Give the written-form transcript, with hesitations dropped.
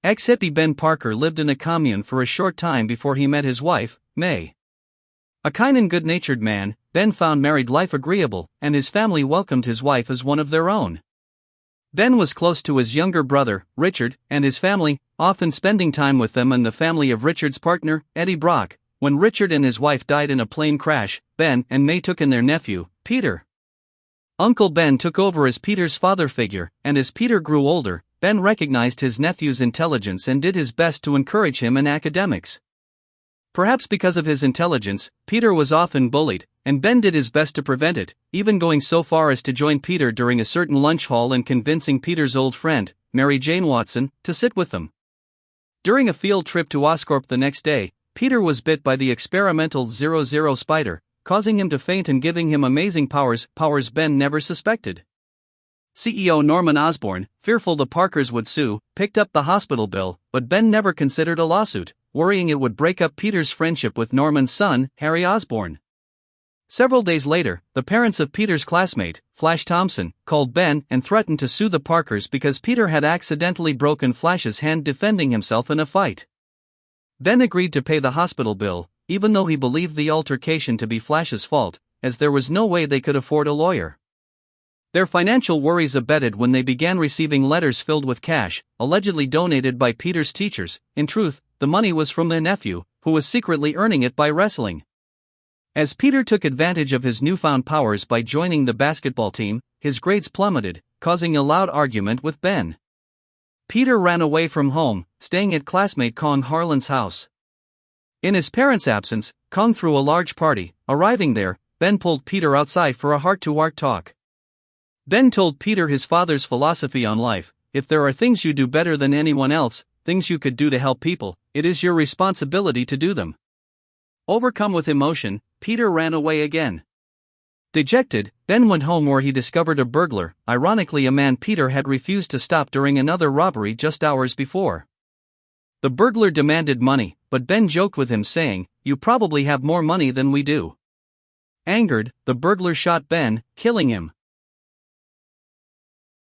Ex-hippy Ben Parker lived in a commune for a short time before he met his wife, May. A kind and good-natured man, Ben found married life agreeable, and his family welcomed his wife as one of their own. Ben was close to his younger brother, Richard, and his family, often spending time with them and the family of Richard's partner, Eddie Brock. When Richard and his wife died in a plane crash, Ben and May took in their nephew, Peter. Uncle Ben took over as Peter's father figure, and as Peter grew older, Ben recognized his nephew's intelligence and did his best to encourage him in academics. Perhaps because of his intelligence, Peter was often bullied, and Ben did his best to prevent it, even going so far as to join Peter during a certain lunch haul and convincing Peter's old friend, Mary Jane Watson, to sit with them. During a field trip to Oscorp the next day, Peter was bit by the experimental 00 spider, causing him to faint and giving him amazing powers Ben never suspected. CEO Norman Osborn, fearful the Parkers would sue, picked up the hospital bill, but Ben never considered a lawsuit, worrying it would break up Peter's friendship with Norman's son, Harry Osborn. Several days later, the parents of Peter's classmate, Flash Thompson, called Ben and threatened to sue the Parkers because Peter had accidentally broken Flash's hand defending himself in a fight. Ben agreed to pay the hospital bill, even though he believed the altercation to be Flash's fault, as there was no way they could afford a lawyer. Their financial worries abated when they began receiving letters filled with cash, allegedly donated by Peter's teachers. In truth, the money was from their nephew, who was secretly earning it by wrestling. As Peter took advantage of his newfound powers by joining the basketball team, his grades plummeted, causing a loud argument with Ben. Peter ran away from home, staying at classmate Kong Harlan's house. In his parents' absence, Kong threw a large party. Arriving there, Ben pulled Peter outside for a heart-to-heart talk. Ben told Peter his father's philosophy on life: if there are things you do better than anyone else, things you could do to help people, it is your responsibility to do them. Overcome with emotion, Peter ran away again. Dejected, Ben went home where he discovered a burglar, ironically a man Peter had refused to stop during another robbery just hours before. The burglar demanded money, but Ben joked with him saying, "You probably have more money than we do." Angered, the burglar shot Ben, killing him.